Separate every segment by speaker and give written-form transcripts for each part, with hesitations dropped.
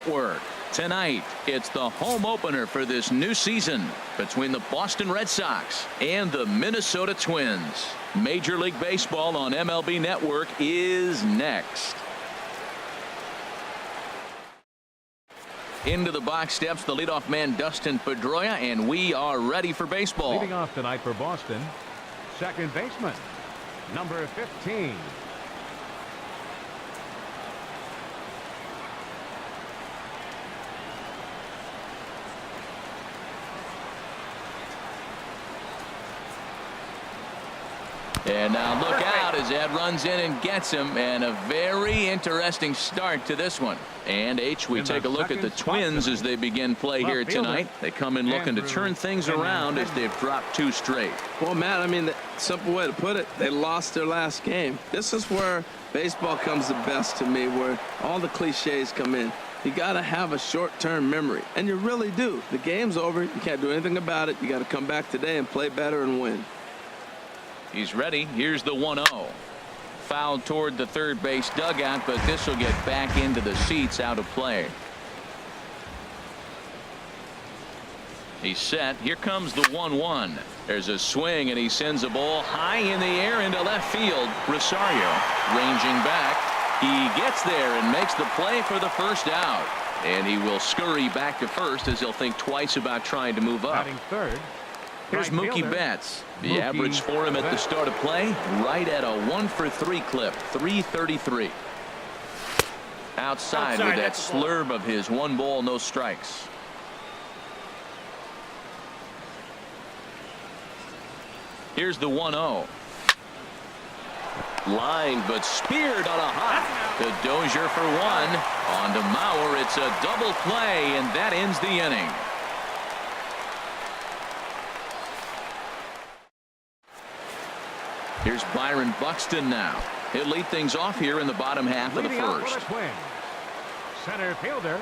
Speaker 1: Network. Tonight, it's the home opener for this new season between the Boston Red Sox and the Minnesota Twins. Major League Baseball on MLB Network is next. Into the box steps the leadoff man Dustin Pedroia, and we are ready for baseball.
Speaker 2: Leading off tonight for Boston, second baseman, number 15.
Speaker 1: And now look out as Ed runs in and gets him, and a very interesting start to this one. And we take a look at the Twins as they begin play here tonight. They come in looking to turn things around as they've dropped 2 straight.
Speaker 3: Well, Matt, I mean, the simple way to put it, they lost their last game. This is where baseball comes the best to me, where all the cliches come in. You got to have a short-term memory, and you really do. The game's over. You can't do anything about it. You got to come back today and play better and win.
Speaker 1: He's ready. Here's the 1-0. Fouled toward the third base dugout, but this will get back into the seats, out of play. He's set. Here comes the 1-1. There's a swing, and he sends a ball high in the air into left field. Rosario ranging back. He gets there and makes the play for the first out. And he will scurry back to first as he'll think twice about trying to move up.
Speaker 2: Batting third.
Speaker 1: Here's Mookie Betts. The average for him at the start of play, right at a 1-for-3 clip, 333. Outside with that slurve of his, 1 ball, no strikes. Here's the 1-0. Line, but speared on a hop. To Dozier for 1. On to Mauer. It's a double play, and that ends the inning. Here's Byron Buxton now. He'll lead things off here in the bottom half of the first.
Speaker 2: Center fielder,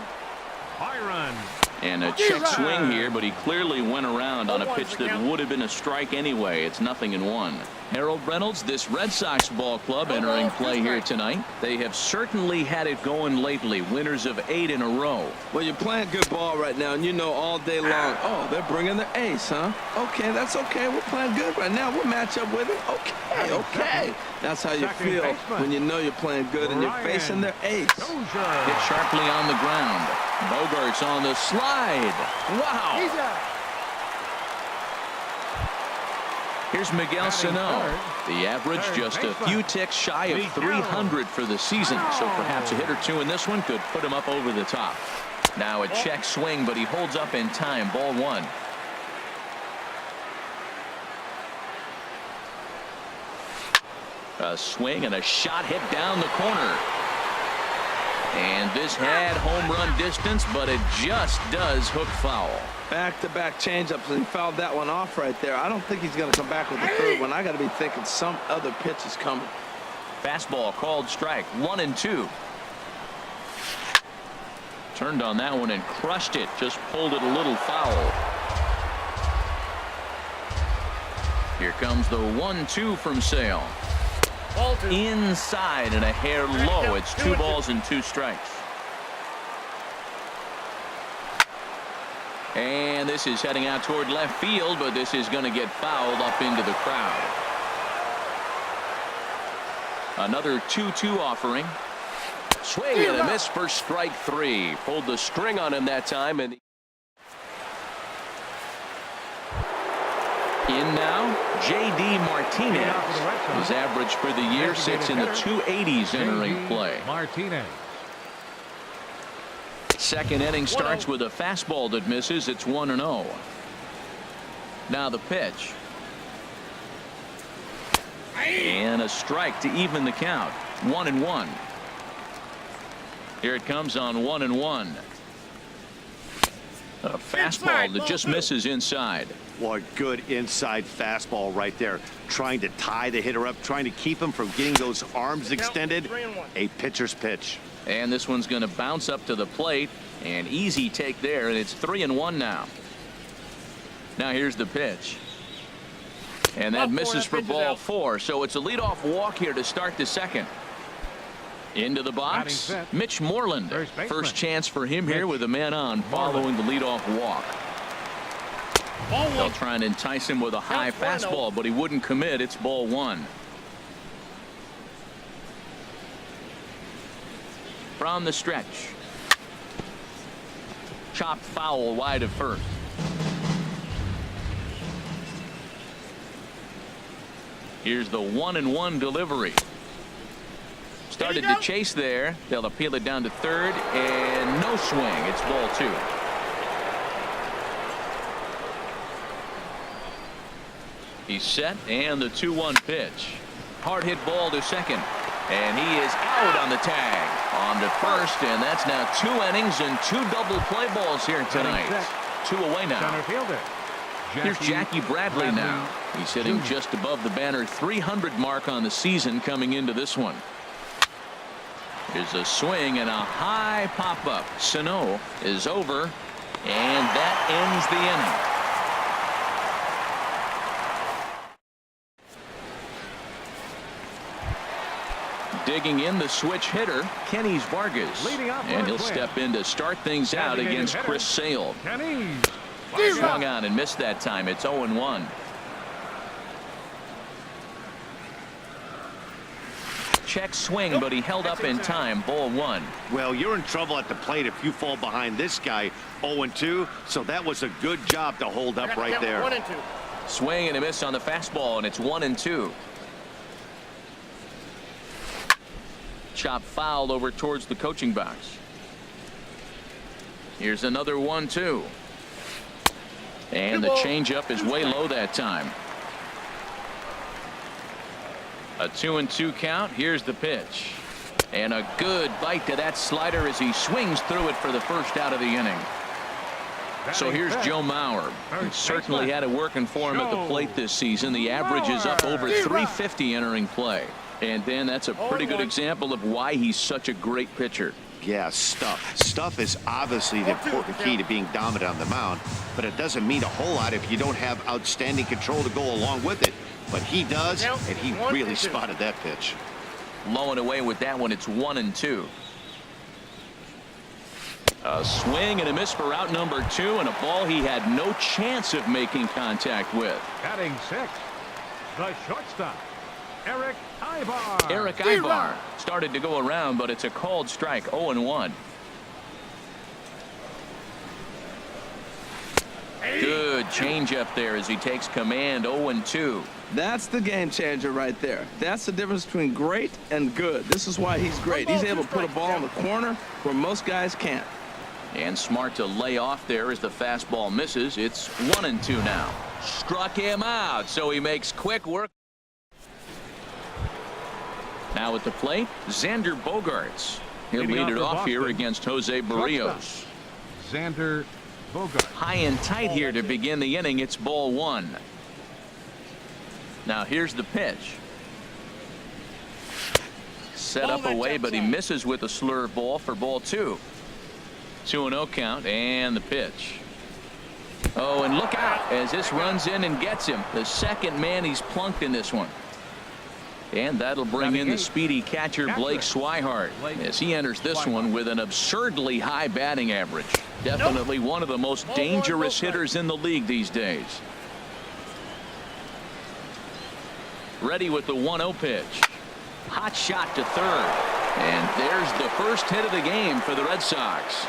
Speaker 2: Byron.
Speaker 1: And a check swing here, but he clearly went around on a pitch that would have been a strike anyway. It's 0-1. Harold Reynolds, this Red Sox ball club entering play here tonight. They have certainly had it going lately. Winners of 8 in a row.
Speaker 3: Well, you're playing good ball right now, and you know all day long, oh, they're bringing their ace, huh? Okay, that's okay. We're playing good right now. We'll match up with it. Okay. That's how you feel when you know you're playing good and you're facing their ace.
Speaker 1: Hit sharply on the ground. Bogart's on the slide. Wow. Here's Miguel Sano. The average just a few ticks shy of 300 for the season, so perhaps a hit or 2 in this one could put him up over the top. Now a check swing, but he holds up in time. Ball 1. A swing and a shot hit down the corner. And this had home run distance, but it just does hook foul.
Speaker 3: Back-to-back changeups, and he fouled that one off right there. I don't think he's going to come back with the third one. I got to be thinking some other pitch is coming.
Speaker 1: Fastball called strike, 1-2. Turned on that one and crushed it. Just pulled it a little foul. Here comes the 1-2 from Sale. Inside and a hair low. It's 2 balls and 2 strikes. And this is heading out toward left field, but this is going to get fouled up into the crowd. Another 2-2 offering. Swing and a miss for strike 3. Pulled the string on him that time. And in now, J.D. Martinez. His average for the year sits in the 280s entering play.
Speaker 2: Martinez.
Speaker 1: Second inning starts with a fastball that misses. It's 1-0. Now the pitch. And a strike to even the count. 1-1. Here it comes on 1-1. A fastball that just misses inside.
Speaker 4: Well, a good inside fastball right there. Trying to tie the hitter up, trying to keep him from getting those arms extended. A pitcher's pitch.
Speaker 1: And this one's going to bounce up to the plate. An easy take there, and it's 3-1 now. Now here's the pitch. And that misses for ball 4. So it's a leadoff walk here to start the second. Into the box,
Speaker 2: Batting fifth.
Speaker 1: Mitch Moreland.
Speaker 2: First baseman.
Speaker 1: First chance for him here
Speaker 2: Mitch
Speaker 1: with a man on following the leadoff walk. They'll try and entice him with a high fastball, but he wouldn't commit. It's ball one. From the stretch. Chopped foul wide of first. Here's the 1-1 delivery. Started to chase there. They'll appeal it down to third, and no swing. It's ball two. He's set, and the 2-1 pitch. Hard hit ball to second, and he is out on the tag. On to first, and that's now 2 innings and 2 double play balls here tonight. 2 away now.
Speaker 2: Center fielder.
Speaker 1: Here's Jackie Bradley now. He's hitting just above the banner 300 mark on the season coming into this one. Here's a swing and a high pop-up. Sano is over, and that ends the inning. Digging in the switch hitter, Kenny's Vargas.
Speaker 2: Leading off
Speaker 1: And he'll
Speaker 2: first
Speaker 1: step in to start things out
Speaker 2: Designated
Speaker 1: against
Speaker 2: hitter.
Speaker 1: Chris Sale.
Speaker 2: Kenny.
Speaker 1: Swung on and missed that time. It's 0-1. Check swing, but he held up in time. Ball one.
Speaker 4: Well, you're in trouble at the plate if you fall behind this guy 0-2, so that was a good job to hold up right there.
Speaker 5: 1-2.
Speaker 1: Swing and a miss on the fastball, and it's 1-2. Chop fouled over towards the coaching box. Here's another 1-2. And the changeup is way low that time. A 2-2 count. Here's the pitch. And a good bite to that slider as he swings through it for the first out of the inning. So here's Joe Mauer. He certainly had it working for him at the plate this season. The average is up over 350 entering play. And then that's a pretty good example of why he's such a great pitcher.
Speaker 4: Yeah, stuff is obviously the important key to being dominant on the mound, but it doesn't mean a whole lot if you don't have outstanding control to go along with it. But he does, and he really spotted that pitch.
Speaker 1: Low and away with that one. It's 1-2. A swing and a miss for out number 2, and a ball he had no chance of making contact with.
Speaker 2: Batting sixth, the shortstop, Eric Ibar.
Speaker 1: Eric Ibar started to go around, but it's a called strike. 0-1. Good changeup there as he takes command. 0-2.
Speaker 3: That's the game changer right there. That's the difference between great and good. This is why he's great. He's able to put a ball in the corner where most guys can't.
Speaker 1: And smart to lay off there as the fastball misses. It's 1-2 now. Struck him out, so he makes quick work. Now at the plate, Xander Bogaerts. He'll lead it off here against Jose Barrios.
Speaker 2: Xander Bogaerts.
Speaker 1: High and tight here to begin the inning. It's ball one. Now here's the pitch. Set up away, but he misses with a slurve ball for ball two. 2-0 count, and the pitch. Oh, and look out as this runs in and gets him. The second man he's plunked in this one. And that'll bring in the speedy catcher Blake Swihart as he enters this one with an absurdly high batting average. Definitely one of the most dangerous hitters in the league these days. Ready with the 1-0 pitch. Hot shot to third. And there's the first hit of the game for the Red Sox.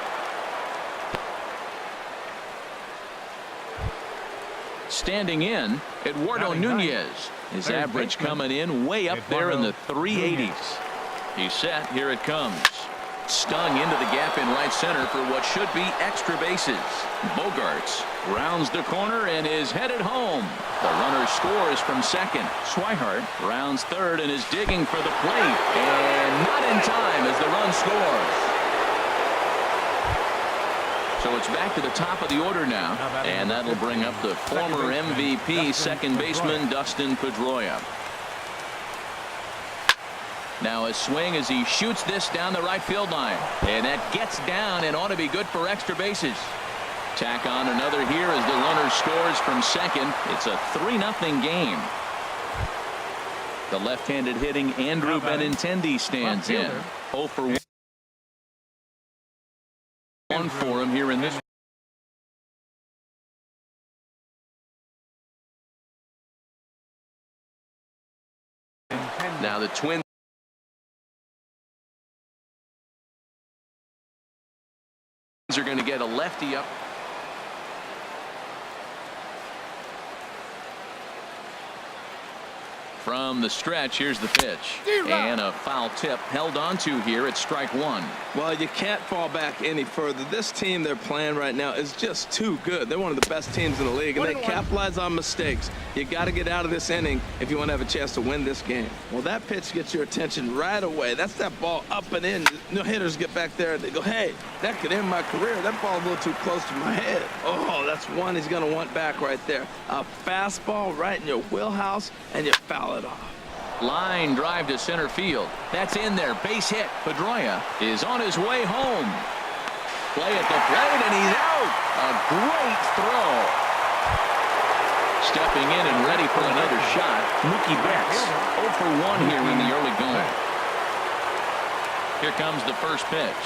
Speaker 1: Standing in, Eduardo Nunez. His average coming in way up there in the 380s. He's set. Here it comes. Stung into the gap in right center for what should be extra bases. Bogaerts rounds the corner and is headed home. The runner scores from second. Swihart rounds third and is digging for the plate. And not in time as the run scores. So it's back to the top of the order now, and that'll bring up the former MVP second baseman Dustin Pedroia. Now a swing as he shoots this down the right field line, and that gets down and ought to be good for extra bases. Tack on another here as the runner scores from second. It's a 3-0 game. The left-handed hitting Andrew Benintendi stands in. 0 for 1 for him here in this. Now the Twins are going to get a lefty up. From the stretch, here's the pitch. And a foul tip held on to here at strike one.
Speaker 3: Well, you can't fall back any further. This team they're playing right now is just too good. They're one of the best teams in the league, and they capitalize on mistakes. You got to get out of this inning if you want to have a chance to win this game. Well, that pitch gets your attention right away. That's that ball up and in. No hitters get back there and they go, hey, that could end my career. That ball's a little too close to my head. Oh, that's one he's going to want back right there. A fastball right in your wheelhouse, and you foul it off.
Speaker 1: Line drive to center field. That's in there. Base hit. Pedroia is on his way home. Play at the plate, and he's out. A great throw. Stepping in and ready for another shot, Mookie Betts. 0 for 1 here in the early going. Here comes the first pitch.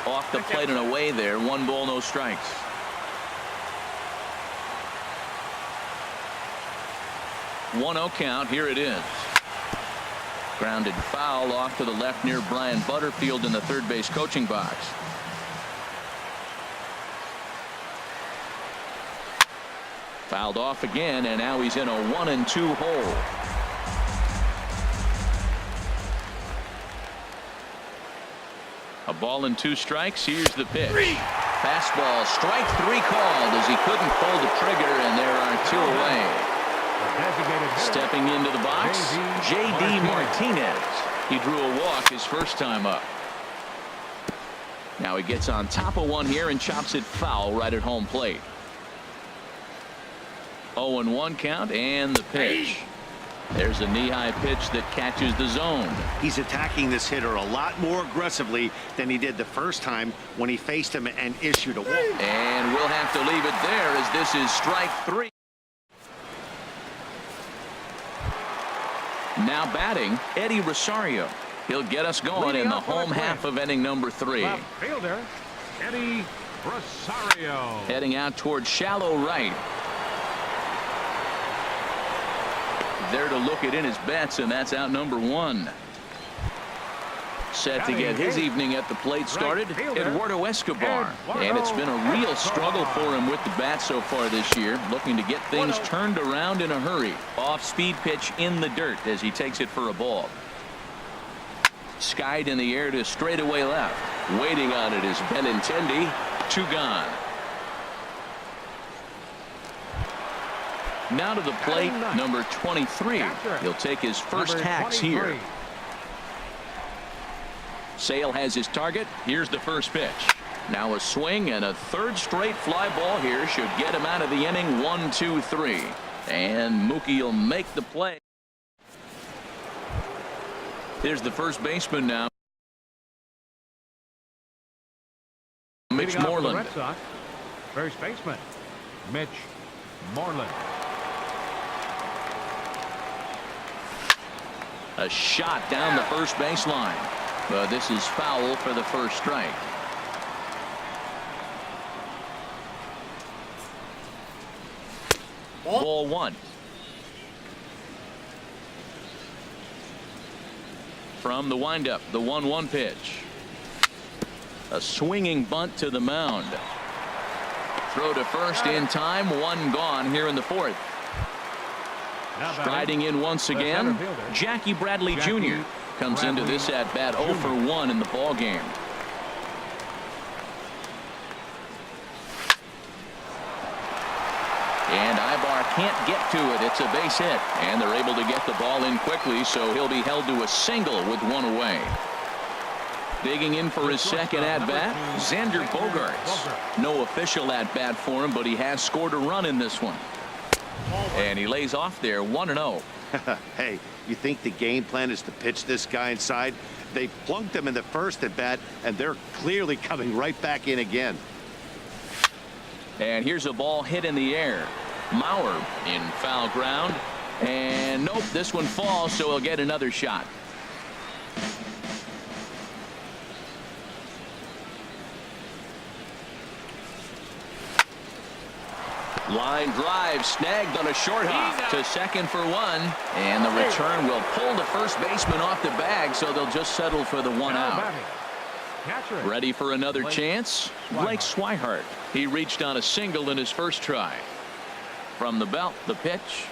Speaker 1: Off the plate and away there. 1 ball, no strikes. 1-0 count. Here it is. Grounded foul off to the left near Brian Butterfield in the third base coaching box. Fouled off again, and now he's in a 1-2 hole. A ball and 2 strikes. Here's the pitch. Fastball, strike 3 called as he couldn't pull the trigger, and there are 2 away. Stepping into the box, J.D. Martinez. He drew a walk his first time up. Now he gets on top of one here and chops it foul right at home plate. 0-1 count, and the pitch. There's a knee-high pitch that catches the zone.
Speaker 4: He's attacking this hitter a lot more aggressively than he did the first time when he faced him and issued a walk.
Speaker 1: And we'll have to leave it there as this is strike 3. Now batting, Eddie Rosario. He'll get us going in the home half of inning number 3.
Speaker 2: Left fielder, Eddie Rosario.
Speaker 1: Heading out towards shallow right. There to look it in his bets, and that's out number 1. Set to get his evening at the plate started, Eduardo Escobar. And it's been a real struggle for him with the bat so far this year, looking to get things turned around in a hurry. Off-speed pitch in the dirt as he takes it for a ball. Skied in the air to straightaway left. Waiting on it is Benintendi. 2 gone. Now to the plate, number 23. He'll take his first hacks here. Sale has his target. Here's the first pitch. Now a swing and a 3rd straight fly ball here should get him out of the inning. 1-2-3. And Mookie will make the play. Here's the first baseman now. Mitch Moreland.
Speaker 2: Red Sox, first baseman, Mitch Moreland.
Speaker 1: A shot down the first baseline. But this is foul for the first strike. Ball 1. From the windup, the 1-1 pitch. A swinging bunt to the mound. Throw to first in time. 1 gone here in the 4th. Striding in once again, Jackie Bradley Jr. comes into this at bat 0 for 1 in the ball game. And Ibar can't get to it. It's a base hit, and they're able to get the ball in quickly, so he'll be held to a single with 1 away. Digging in for his second at-bat, Xander Bogaerts. No official at-bat for him, but he has scored a run in this one. And he lays off there 1-0.
Speaker 4: Hey, you think the game plan is to pitch this guy inside? They plunked him in the first at bat, and they're clearly coming right back in again.
Speaker 1: And here's a ball hit in the air. Mauer in foul ground. And nope, this one falls, so he'll get another shot. Line drive snagged on a short hop to second for one, and the return will pull the first baseman off the bag, so they'll just settle for the one out. Ready for another chance? Blake Swihart. He reached on a single in his first try. From the belt, the pitch.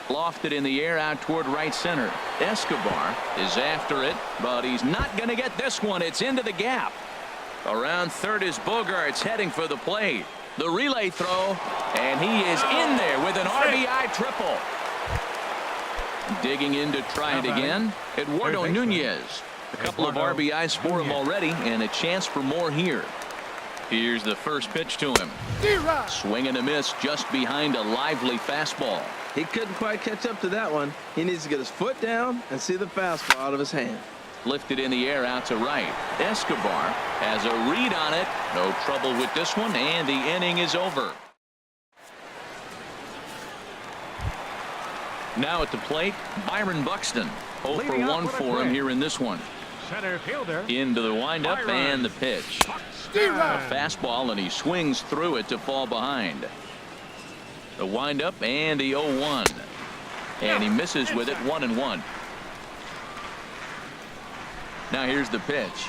Speaker 1: Lofted in the air out toward right center. Escobar is after it, but he's not going to get this one. It's into the gap. Around third is Bogarts heading for the plate. The relay throw, and he is in there with an RBI triple. Digging in to try it again, Eduardo Nunez. A couple of RBIs for him already, and a chance for more here. Here's the first pitch to him. Swing and a miss just behind a lively fastball.
Speaker 3: He couldn't quite catch up to that one. He needs to get his foot down and see the fastball out of his hand.
Speaker 1: Lifted in the air out to right. Escobar has a read on it. No trouble with this one, and the inning is over. Now at the plate, Byron Buxton. 0 for 1 for him here in this one.
Speaker 2: Center fielder.
Speaker 1: Into the windup and the pitch. A fastball, and he swings through it to fall behind. The windup and the 0-1. And he misses with it, 1-1. Now here's the pitch.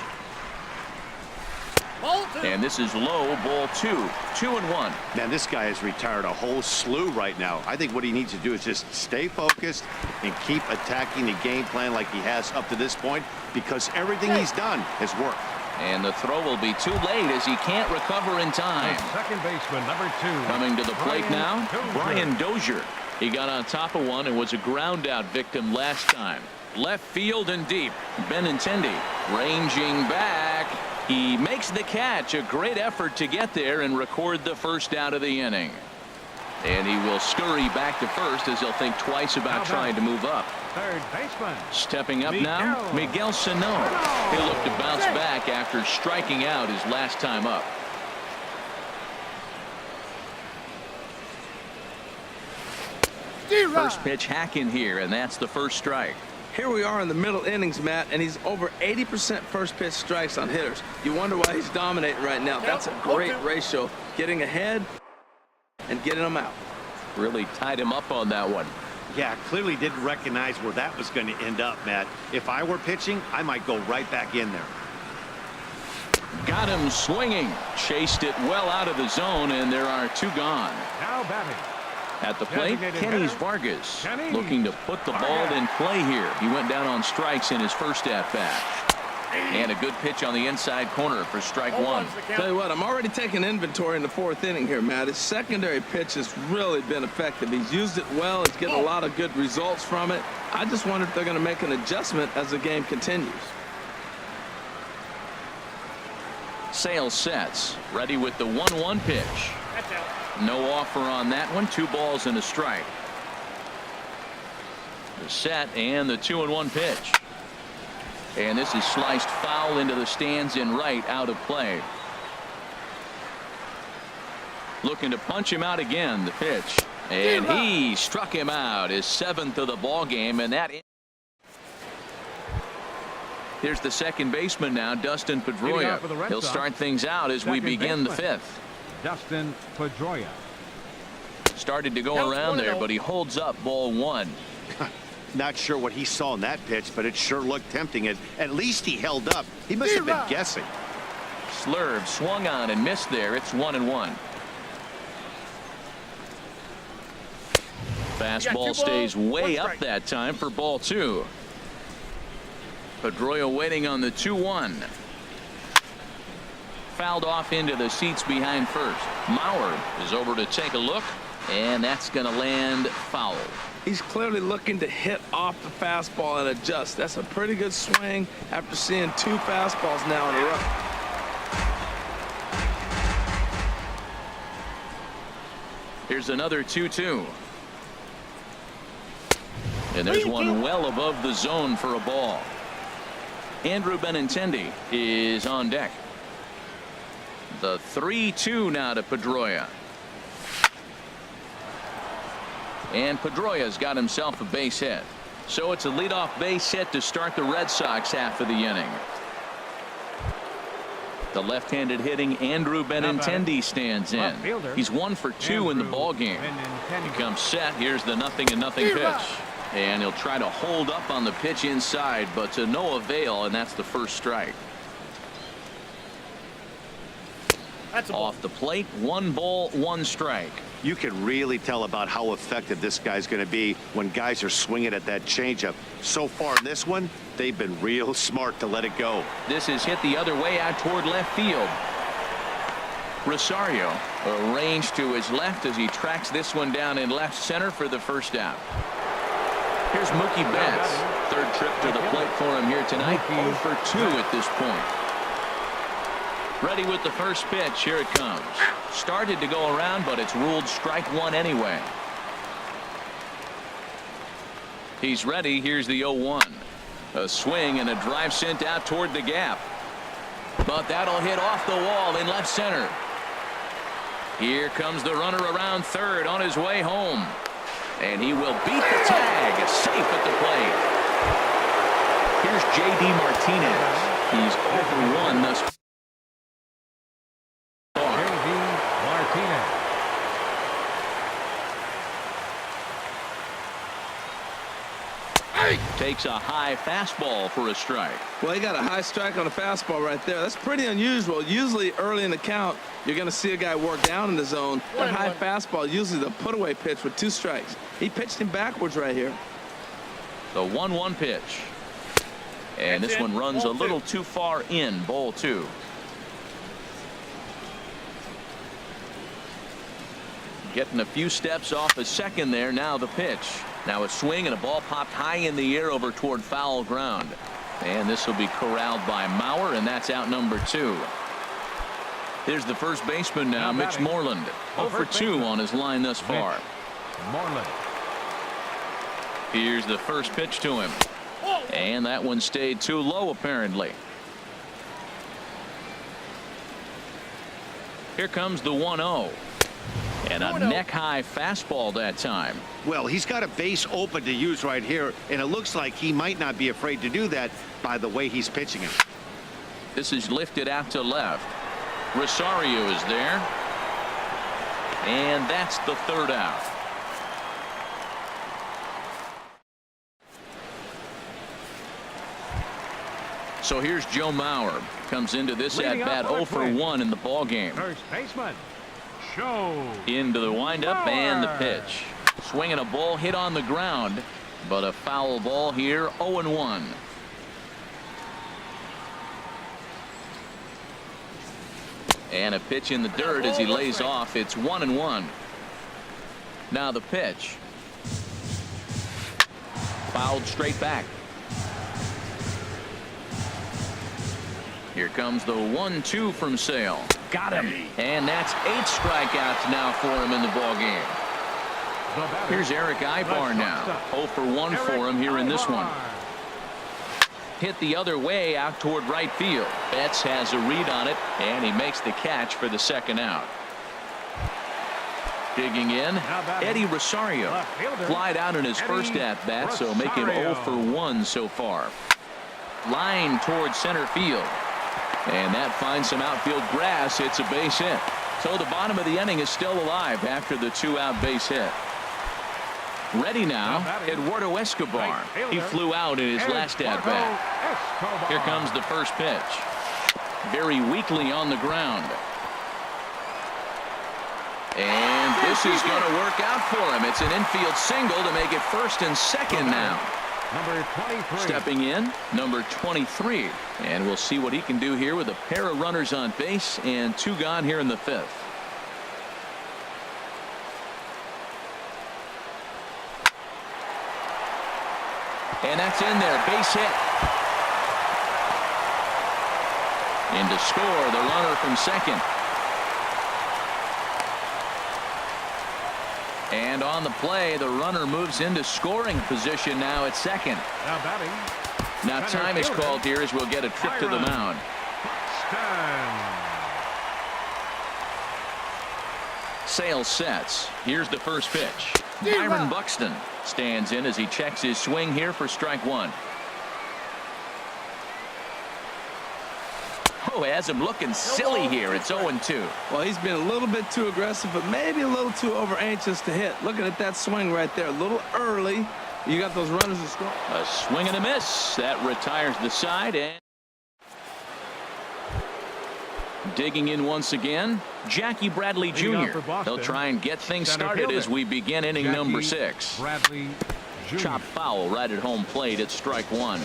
Speaker 1: And this is low, ball 2. 2-1.
Speaker 4: Man, this guy has retired a whole slew right now. I think what he needs to do is just stay focused and keep attacking the game plan like he has up to this point, because everything he's done has worked.
Speaker 1: And the throw will be too late as he can't recover in time.
Speaker 2: Second baseman, number 2.
Speaker 1: Coming to the plate now, Brian Dozier. He got on top of one and was a ground out victim last time. Left field and deep. Benintendi ranging back. He makes the catch. A great effort to get there and record the first out of the inning. And he will scurry back to first as he'll think twice about trying to move up.
Speaker 2: Third baseman.
Speaker 1: Stepping up now, Miguel Sano. He'll look to bounce back after striking out his last time up. First pitch hack in here, and that's the first strike.
Speaker 3: Here we are in the middle innings, Matt, and he's over 80% first pitch strikes on hitters. You wonder why he's dominating right now. That's a great ratio. Getting ahead and getting them out.
Speaker 1: Really tied him up on that one.
Speaker 4: Yeah, clearly didn't recognize where that was going to end up, Matt. If I were pitching, I might go right back in there.
Speaker 1: Got him swinging. Chased it well out of the zone, and there are 2 gone.
Speaker 2: Now batting.
Speaker 1: At the plate, Kenny Vargas looking to put the ball in play here. He went down on strikes in his first at-bat. And a good pitch on the inside corner for strike 1.
Speaker 3: Tell you what, I'm already taking inventory in the 4th inning here, Matt. His secondary pitch has really been effective. He's used it well. He's getting a lot of good results from it. I just wonder if they're going to make an adjustment as the game continues.
Speaker 1: Sale sets. Ready with the 1-1 pitch. No offer on that one. 2 balls and a strike. The set and the 2-1 pitch. And this is sliced foul into the stands in right, out of play. Looking to punch him out again. The pitch. And he struck him out. His 7th of the ball game, and that. Here's the second baseman now, Dustin Pedroia. He'll start things out as we begin the 5th.
Speaker 2: Dustin Pedroia.
Speaker 1: Started to go around there, but he holds up ball 1.
Speaker 4: Not sure what he saw in that pitch, but it sure looked tempting. At least he held up. He must have been guessing.
Speaker 1: Slurve swung on and missed there. It's 1-1. Fastball stays way up that time for ball 2. Pedroia waiting on the 2-1. Fouled off into the seats behind first. Mauer is over to take a look, and that's going to land foul.
Speaker 3: He's clearly looking to hit off the fastball and adjust. That's a pretty good swing after seeing 2 fastballs now in a row.
Speaker 1: Here's another 2-2. And there's one well above the zone for a ball. Andrew Benintendi is on deck. The 3-2 now to Pedroia. And Pedroia's got himself a base hit. So it's a leadoff base hit to start the Red Sox half of the inning. The left-handed hitting Andrew Benintendi stands in. He's 1 for 2 in the ball game. He comes set. Here's the 0-0 pitch. And he'll try to hold up on the pitch inside, but to no avail, and that's the first strike. Off the plate, 1 ball, 1 strike.
Speaker 4: You can really tell about how effective this guy's going to be when guys are swinging at that changeup. So far in this one, they've been real smart to let it go.
Speaker 1: This is hit the other way out toward left field. Rosario arranged to his left as he tracks this one down in left center for the first out. Here's Mookie Betts. 3rd trip to the plate for him here tonight. 0 for 2 at this point. Ready with the first pitch. Here it comes. Started to go around, but it's ruled strike 1 anyway. He's ready. Here's the 0-1. A swing and a drive sent out toward the gap. But that'll hit off the wall in left center. Here comes the runner around third on his way home. And he will beat the tag. Safe at the plate. Here's J.D. Martinez. He's 0 for 1 thus far. Takes a high fastball for a strike.
Speaker 3: Well, he got a high strike on a fastball right there. That's pretty unusual. Usually early in the count, you're going to see a guy work down in the zone. That high fastball, usually the put-away pitch with 2 strikes. He pitched him backwards right here.
Speaker 1: The 1-1 pitch. And this one runs a little too far in. Ball 2. Getting a few steps off a second there. Now the pitch. Now a swing and a ball popped high in the air over toward foul ground. And this will be corralled by Mauer, and that's out number 2. Here's the first baseman now, Mitch Moreland. 0 for 2 on his line thus far.
Speaker 2: Moreland.
Speaker 1: Here's the first pitch to him. And that one stayed too low apparently. Here comes the 1-0. And a neck-high fastball that time.
Speaker 4: Well, he's got a base open to use right here, and it looks like he might not be afraid to do that by the way he's pitching it.
Speaker 1: This is lifted out to left. Rosario is there. And that's the 3rd out. So here's Joe Mauer. Comes into this at-bat 0 for 1 in the ball game.
Speaker 2: First baseman. Show.
Speaker 1: Into the windup and the pitch. Swinging a ball hit on the ground, but a foul ball here. 0-1. And a pitch in the dirt as he lays off. It's 1-1. Now the pitch. Fouled straight back. Here comes the 1-2 from Sale. Got him. And that's 8 strikeouts now for him in the ball game. Here's Eric Ibar now. 0 for 1 for him here in this one. Hit the other way out toward right field. Betts has a read on it, and he makes the catch for the 2nd out. Digging in, Eddie Rosario. Flied out in his first at-bat, so make him 0 for 1 so far. Line toward center field. And that finds some outfield grass. It's a base hit. So the bottom of the inning is still alive after the 2-out base hit. Ready now, Eduardo Escobar. He flew out in his last at-bat. Here comes the first pitch. Very weakly on the ground. And this is going to work out for him. It's an infield single to make it 1st and 2nd now.
Speaker 2: Number 23.
Speaker 1: Stepping in, number 23. And we'll see what he can do here with a pair of runners on base and 2 gone here in the 5th. And that's in there. Base hit. In to score, the runner from second. And on the play, the runner moves into scoring position now at second.
Speaker 2: Now batting.
Speaker 1: Now time is called here as we'll get a trip to the mound. Sale sets. Here's the first pitch. Byron Buxton stands in as he checks his swing here for strike one. Oh, has him looking silly here. It's 0-2.
Speaker 3: Well, he's been a little bit too aggressive, but maybe a little too over anxious to hit. Looking at that swing right there, a little early. You got those runners to score.
Speaker 1: A swing and a miss. That retires the side. And digging in once again, Jackie Bradley Jr. He'll try and get things started as we begin inning number 6.
Speaker 2: Bradley Jr.
Speaker 1: Chop foul right at home plate. It's strike one.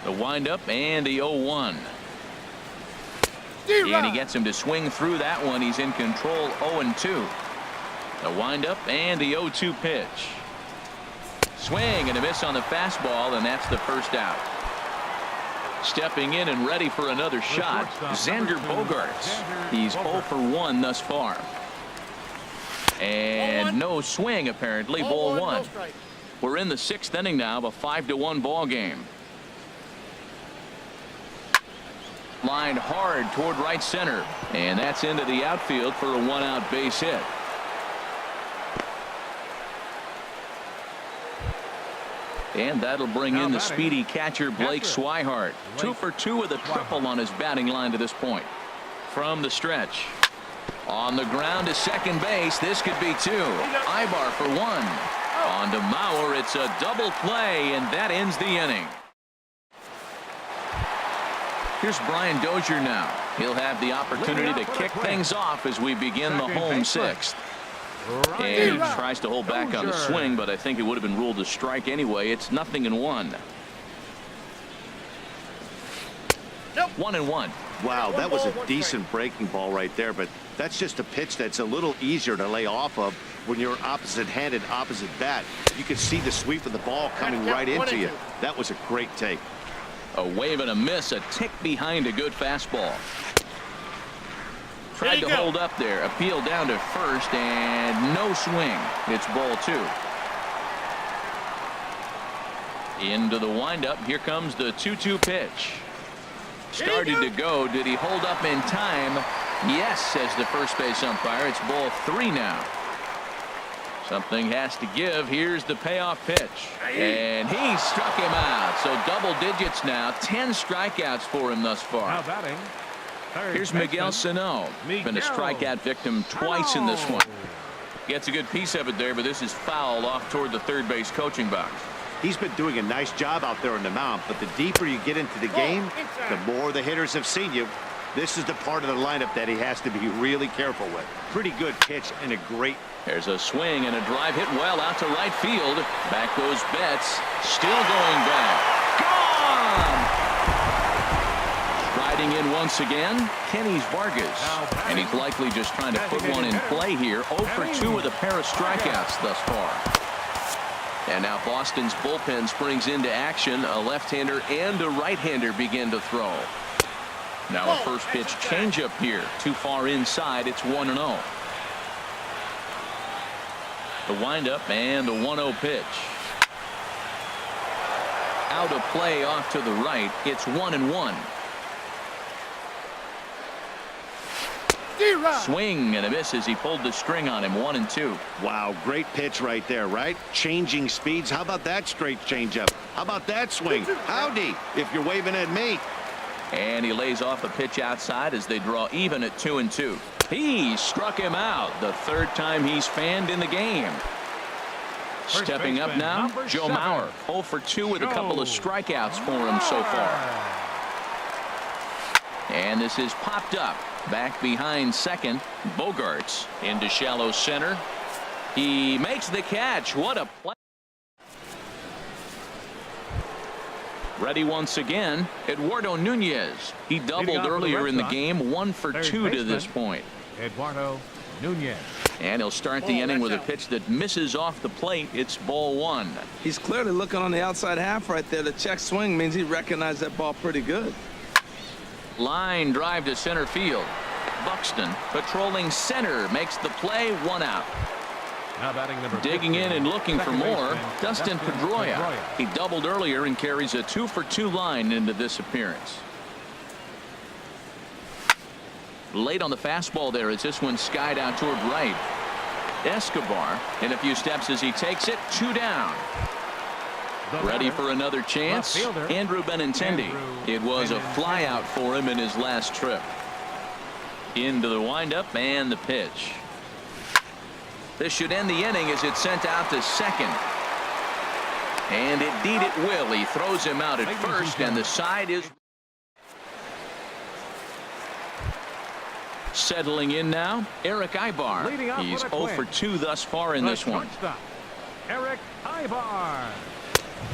Speaker 1: The windup and the 0-1. And he gets him to swing through that one. He's in control. 0-2. The windup and the 0-2 pitch. Swing and a miss on the fastball, and that's the first out. Stepping in and ready for another shot, Xander Bogaerts. He's 0 for 1 thus far. And no swing apparently. Ball one. We're in the 6th inning now of a 5-1 ball game. Lined hard toward right center, and that's into the outfield for a 1-out base hit. And that'll bring in the speedy catcher Blake Swihart. 2 for 2 with a triple on his batting line to this point. From the stretch. On the ground to second base. This could be 2. Ibar for 1. On to Mauer. It's a double play, and that ends the inning. Here's Brian Dozier now. He'll have the opportunity to kick things off as we begin the home 6th. And he tries to hold back on the swing, but I think it would have been ruled a strike anyway. It's 0-1. 1-1.
Speaker 4: Wow, that was a decent breaking ball right there, but that's just a pitch that's a little easier to lay off of when you're opposite-handed, opposite bat. You could see the sweep of the ball coming right into you. That was a great take.
Speaker 1: A wave and a miss, a tick behind a good fastball. Tried to hold up there, appeal down to first, and no swing. It's ball 2. Into the windup. Here comes the 2-2 pitch. Started to go. Did he hold up in time? Yes, says the first base umpire. It's ball 3 now. Something has to give. Here's the payoff pitch. And he struck him out. So double digits now. 10 strikeouts for him thus far.
Speaker 2: Now batting.
Speaker 1: Here's Miguel Sano. Been a strikeout victim twice in this one. Gets a good piece of it there, but this is foul off toward the third base coaching box.
Speaker 4: He's been doing a nice job out there on the mound, but the deeper you get into the game, the more the hitters have seen you. This is the part of the lineup that he has to be really careful with. Pretty good pitch and a great.
Speaker 1: There's a swing and a drive hit well out to right field. Back goes Betts. Still going back. Gone! Riding in once again, Kenny Vargas. And he's likely just trying to put one in play here. 0 for 2 with a pair of strikeouts thus far. And now Boston's bullpen springs into action. A left-hander and a right-hander begin to throw. Now a first pitch changeup here. Too far inside. It's 1-0. The windup and the 1-0 pitch. Out of play off to the right. It's 1-1. Swing and a miss as he pulled the string on him. 1-2.
Speaker 4: Wow, great pitch right there, right? Changing speeds. How about that straight changeup? How about that swing? Howdy, if you're waving at me.
Speaker 1: And he lays off a pitch outside as they draw even at 2-2. He struck him out. The third time he's fanned in the game. Stepping up now, Joe Mauer. 0 for 2 with a couple of strikeouts for him so far. And this is popped up. Back behind second. Bogaerts into shallow center. He makes the catch. What a play. Ready once again, Eduardo Nunez. He doubled earlier in the game. 1 for 2 to this point.
Speaker 2: Eduardo Nunez.
Speaker 1: And he'll start the inning with a pitch that misses off the plate. It's ball 1.
Speaker 3: He's clearly looking on the outside half right there. The check swing means he recognized that ball pretty good.
Speaker 1: Line drive to center field. Buxton patrolling center makes the play. 1 out.
Speaker 2: Now batting number 15,
Speaker 1: digging in and looking for more,
Speaker 2: baseman,
Speaker 1: Dustin Pedroia. He doubled earlier and carries a 2 for 2 line into this appearance. Late on the fastball there as this one skied out toward right. Escobar in a few steps as he takes it. 2 down. Ready for another chance. Andrew Benintendi. It was a flyout for him in his last trip. Into the windup and the pitch. This should end the inning as it's sent out to second. And indeed it will. He throws him out at first, and the side is settling in now. Eric Ibar. He's 0 for 2 thus far in this one.
Speaker 2: Eric Ibar.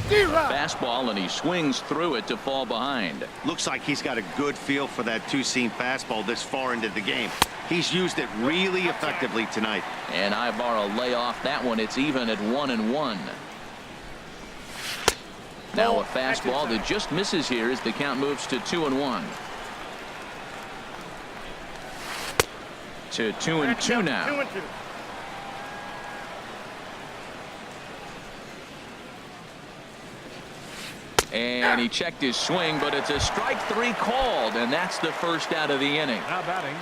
Speaker 1: Fastball, and he swings through it to fall behind.
Speaker 4: Looks like he's got a good feel for that two-seam fastball this far into the game. He's used it really effectively tonight.
Speaker 1: And Ibar will lay off that one. It's even at 1-1. Now a fastball that just misses here as the count moves to 2-1. To 2-2 now. And he checked his swing, but it's a strike 3 called, and that's the first out of the inning.
Speaker 2: Now batting.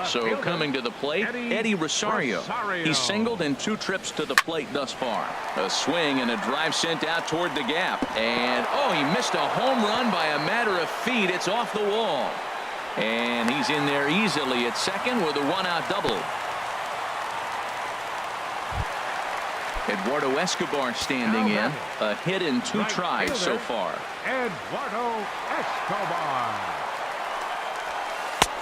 Speaker 1: So coming to the plate, Eddie Rosario. He singled in 2 trips to the plate thus far. A swing and a drive sent out toward the gap. And, oh, he missed a home run by a matter of feet. It's off the wall. And he's in there easily at second with a 1-out double. Eduardo Escobar standing in. A hit in 2 tries so far.
Speaker 2: Eduardo Escobar.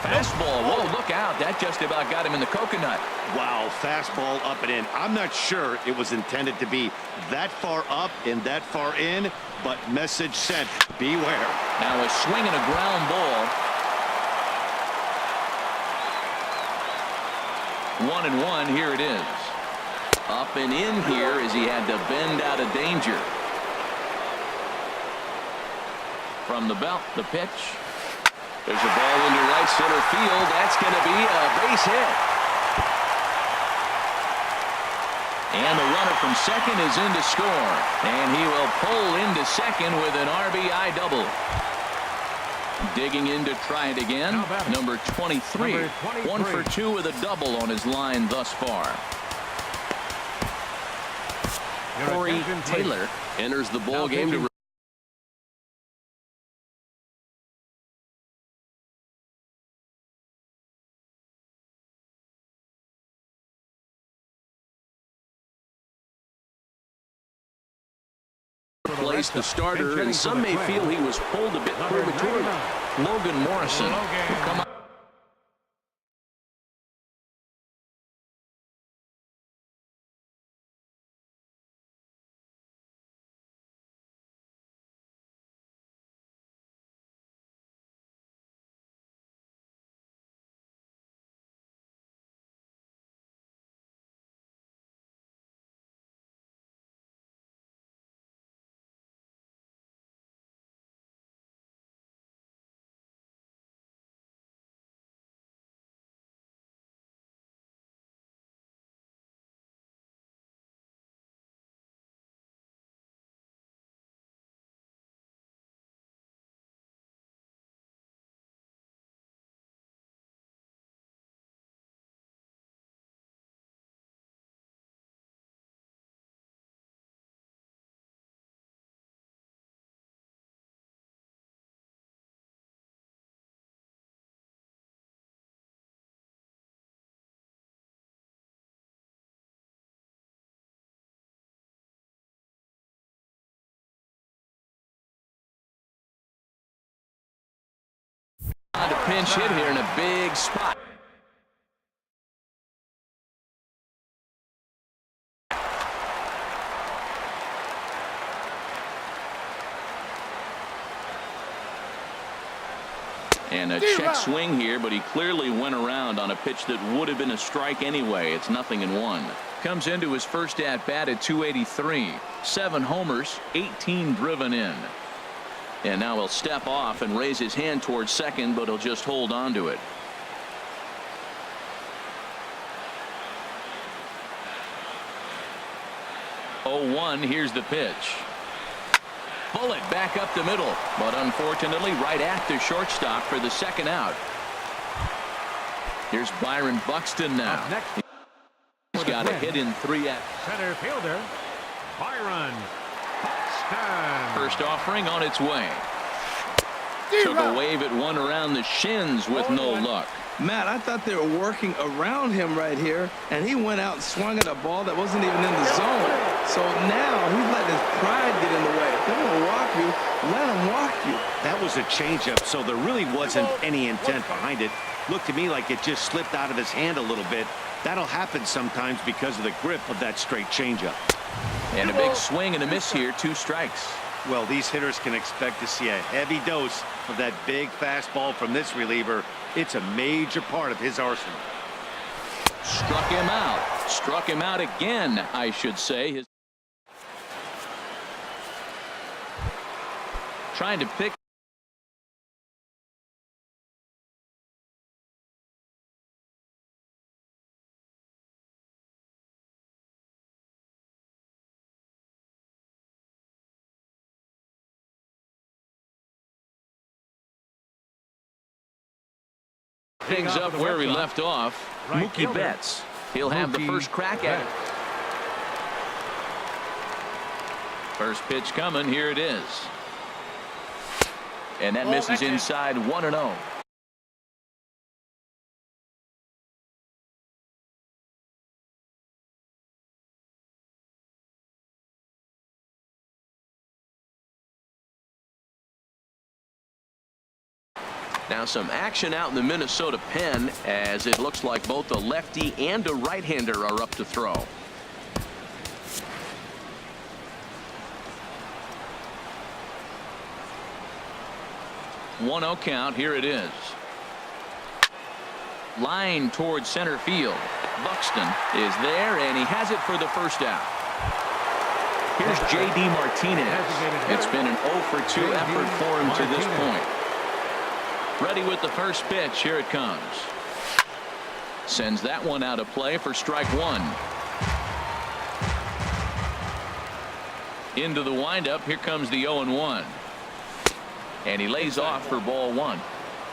Speaker 1: Fastball. Whoa, look out. That just about got him in the coconut.
Speaker 4: Wow, fastball up and in. I'm not sure it was intended to be that far up and that far in, but message sent. Beware.
Speaker 1: Now a swing and a ground ball. 1-1. Here it is. Up and in here as he had to bend out of danger. From the belt, the pitch. There's a ball into right center field. That's going to be a base hit. And the runner from second is in to score. And he will pull into second with an RBI double. Digging in to try it again. Number 23. 1 for 2 with a double on his line thus far. Corey Taylor enters the ball game to replace the starter, and some may feel he was pulled a bit prematurely. Logan Morrison will come up. On to pinch hit here in a big spot. And a check swing here, but he clearly went around on a pitch that would have been a strike anyway. It's 0-1. Comes into his first at bat at 283. 7 homers, 18 driven in. And now he'll step off and raise his hand towards second, but he'll just hold on to it. Oh, 1. Here's the pitch. Bullet back up the middle, but unfortunately right at the shortstop for the second out. Here's Byron Buxton now. He's got a hit in 3 at
Speaker 2: Center fielder, Byron Buxton.
Speaker 1: first offering on its way. Took a wave at one around the shins with no luck.
Speaker 3: Matt, I thought they were working around him right here, and he went out and swung at a ball that wasn't even in the zone. So now he's letting his pride get in the way. If they're going to walk you, let them walk you.
Speaker 4: That was a changeup, so there really wasn't any intent behind it. Looked to me like it just slipped out of his hand a little bit. That'll happen sometimes because of the grip of that straight changeup.
Speaker 1: And a big swing and a miss here, 2 strikes.
Speaker 4: Well, these hitters can expect to see a heavy dose of that big fastball from this reliever. It's a major part of his arsenal.
Speaker 1: Struck him out. Struck him out again, I should say. Trying to pick things up where we left off. Mookie Betts. He'll have the first crack at it. First pitch coming. Here it is. And that misses inside 1-0. Now some action out in the Minnesota pen, as it looks like both a lefty and a right-hander are up to throw. One-0 count. Here it is. Line towards center field. Buxton is there, and he has it for the first out. Here's J.D. Martinez. It's been an 0-for-2 effort for him to this point. Ready with the first pitch. Here it comes. Sends that one out of play for strike 1. Into the windup. Here comes the 0-1. And he lays off for ball 1.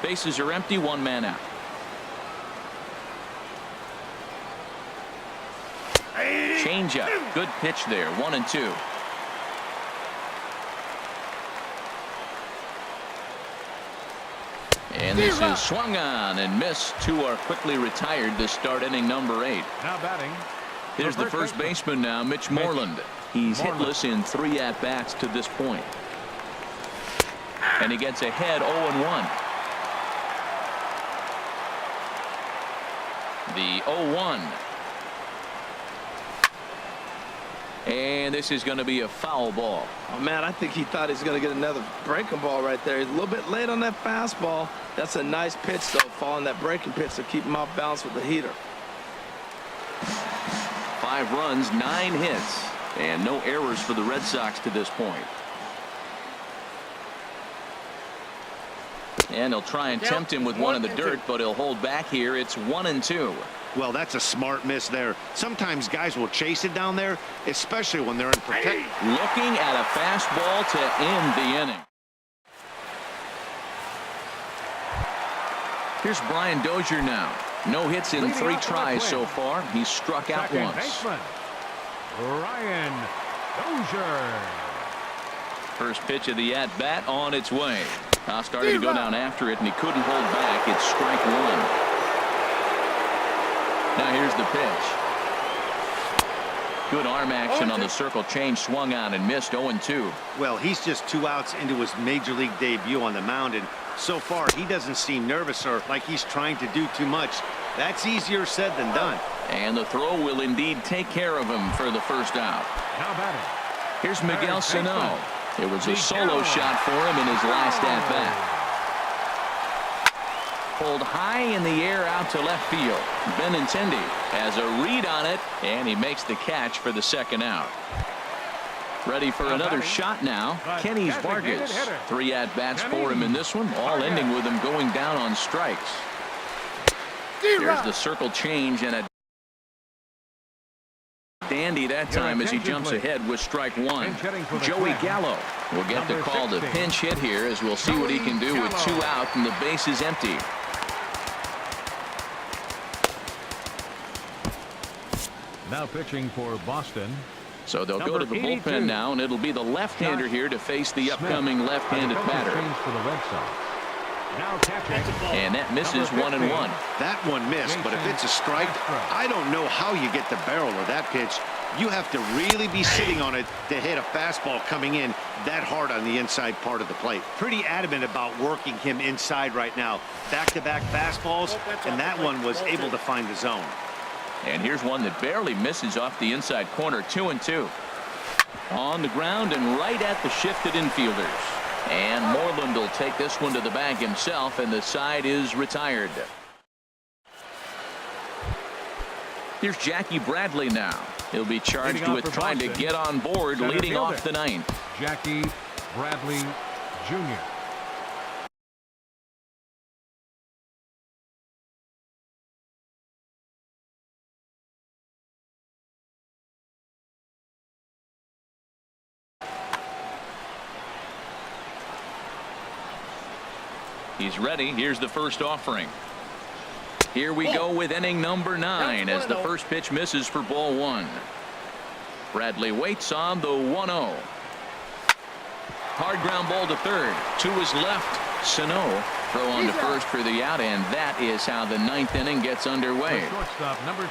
Speaker 1: Bases are empty. 1 man out. Changeup. Good pitch there. 1-2. And this is swung on and missed. 2 are quickly retired to start inning number 8.
Speaker 2: Now batting.
Speaker 1: Here's the first baseman now, Mitch Moreland. He's hitless in 3 at-bats to this point. And he gets ahead 0-1. The 0-1. And this is going to be a foul ball.
Speaker 3: Oh, man, I think he thought he was going to get another breaking ball right there. He's a little bit late on that fastball. That's a nice pitch, though, following that breaking pitch to keep him off balance with the heater.
Speaker 1: 5 runs, 9 hits, and no errors for the Red Sox to this point. And they'll try and tempt him with one in the dirt, but he'll hold back here. It's 1-2.
Speaker 4: Well, that's a smart miss there. Sometimes guys will chase it down there, especially when they're in protect.
Speaker 1: Looking at a fastball to end the inning. Here's Brian Dozier now. No hits in 3 tries so far. He's struck out
Speaker 2: Second
Speaker 1: once.
Speaker 2: baseman, Brian Dozier.
Speaker 1: First pitch of the at-bat on its way. Started to go down after it, and he couldn't hold back. It's strike 1. Now here's the pitch. Good arm action on the circle change. Swung on and missed. 0-2.
Speaker 4: Well, he's just 2 outs into his major league debut on the mound, and so far he doesn't seem nervous or like he's trying to do too much. That's easier said than done.
Speaker 1: And the throw will indeed take care of him for the first out.
Speaker 2: Now batting.
Speaker 1: Here's Miguel Sano. It was a solo shot for him in his last at-bat. Pulled high in the air out to left field. Benintendi has a read on it, and he makes the catch for the second out. Ready for another shot now. Kenny Vargas. 3 at-bats for him in this one, all ending with him going down on strikes. There's the circle change, and a dandy that time as he jumps ahead with strike 1. Joey Gallo will get the call to pinch hit here, as we'll see what he can do with 2 out and the base is empty.
Speaker 2: Now pitching for Boston.
Speaker 1: So they'll go
Speaker 2: Number
Speaker 1: to the
Speaker 2: 82.
Speaker 1: bullpen now, and it'll be the left-hander here to face the upcoming left-handed batter.
Speaker 2: For the Red Sox. Now catching.
Speaker 1: And that misses 1-1.
Speaker 4: That one missed, but if it's a strike, I don't know how you get the barrel of that pitch. You have to really be sitting on it to hit a fastball coming in that hard on the inside part of the plate. Pretty adamant about working him inside right now. Back-to-back fastballs, and that one was able to find the zone.
Speaker 1: And here's one that barely misses off the inside corner. 2-2. On the ground and right at the shifted infielders. And Moreland will take this one to the bag himself, and the side is retired. Here's Jackie Bradley now. He'll be charged with trying to get on board, leading off the ninth.
Speaker 2: Jackie Bradley Jr.
Speaker 1: He's ready. Here's the first offering. Here we go with inning number 9 as the first pitch misses for ball 1. Bradley waits on the 1-0. Hard ground ball to third. To his left. Sano throw on to first for the out, and that is how the 9th inning gets underway.
Speaker 2: Shortstop number 2.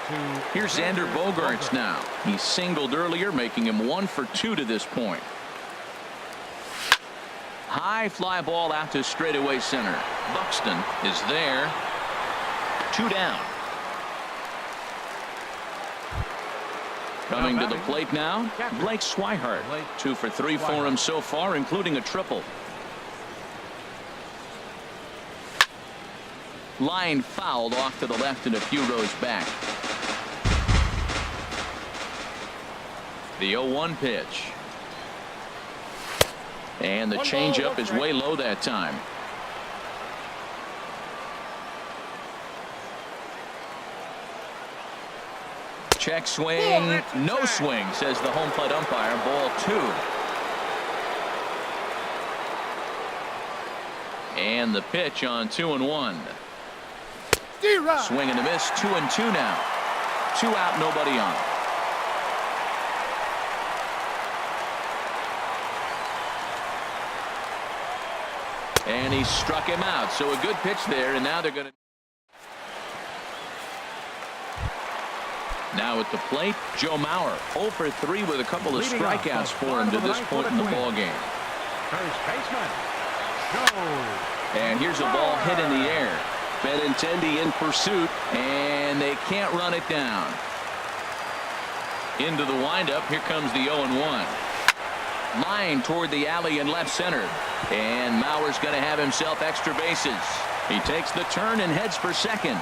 Speaker 1: Here's Xander Bogaerts now. He singled earlier, making him 1 for 2 to this point. High fly ball out to straightaway center. Buxton is there. 2 down. Coming to the plate now, Blake Swihart. 2 for 3 for him so far, including a triple. Line fouled off to the left and a few rows back. The 0-1 pitch. And the changeup is way low that time. Check swing, no swing, says the home plate umpire. Ball 2. And the pitch on 2-1. Swing and a miss. 2-2 now. 2 out, nobody on. And he struck him out. So a good pitch there, and now they're going to. Now at the plate, Joe Mauer, 0 for 3 with a couple of strikeouts for him to this point in the ball game.
Speaker 2: First baseman, Joe.
Speaker 1: And here's a ball hit in the air. Benintendi in pursuit, and they can't run it down. Into the windup, here comes the 0-1. Line toward the alley in left center. And Mauer's going to have himself extra bases. He takes the turn and heads for second.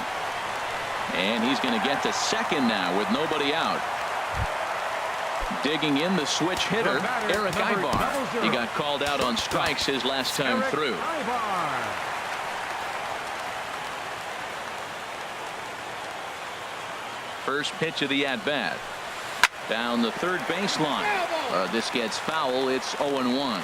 Speaker 1: And he's going to get to second now with nobody out. Digging in the switch hitter, Eric Ibar. He got called out on strikes his last time through. First pitch of the at-bat. Down the third baseline. This gets foul. It's 0-1.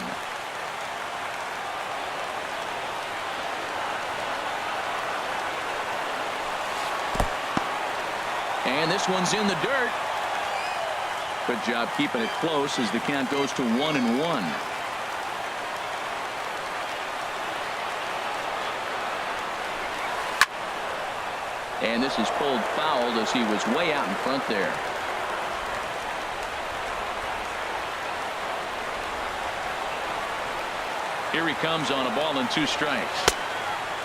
Speaker 1: And this one's in the dirt. Good job keeping it close as the count goes to 1-1. And this is pulled fouled as he was way out in front there. Here he comes on a ball and 2 strikes.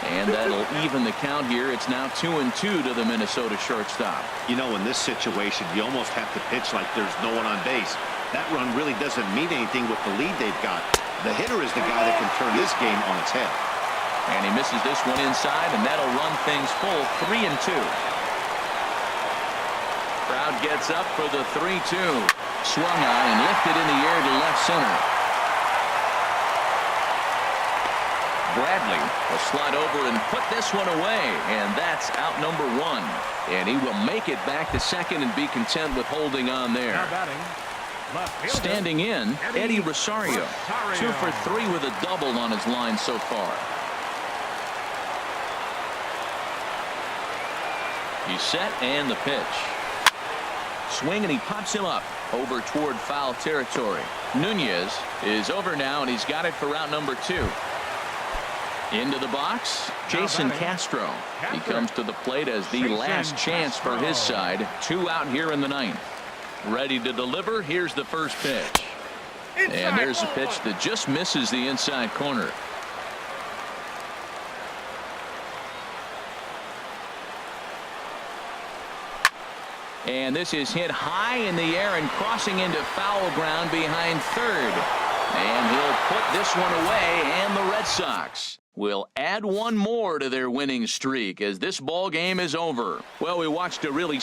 Speaker 1: And that'll even the count here. It's now 2-2 to the Minnesota shortstop.
Speaker 4: You know, in this situation, you almost have to pitch like there's no one on base. That run really doesn't mean anything with the lead they've got. The hitter is the guy that can turn this game on its head.
Speaker 1: And he misses this one inside, and that'll run things full. 3-2. Crowd gets up for the 3-2. Swung on and lifted in the air to left center. Bradley will slide over and put this one away, and that's out number 1. And he will make it back to second and be content with holding on there. Standing in, Eddie Rosario. 2 for 3 with a double on his line so far. He's set, and the pitch. Swing, and he pops him up over toward foul territory. Nunez is over now, and he's got it for out number 2. Into the box, Jason Castro. He comes to the plate as the last chance for his side. 2 out here in the 9th. Ready to deliver. Here's the first pitch. And there's a pitch that just misses the inside corner. And this is hit high in the air and crossing into foul ground behind third. And he'll put this one away, and the Red Sox will add one more to their winning streak as this ball game is over. Well, we watched a really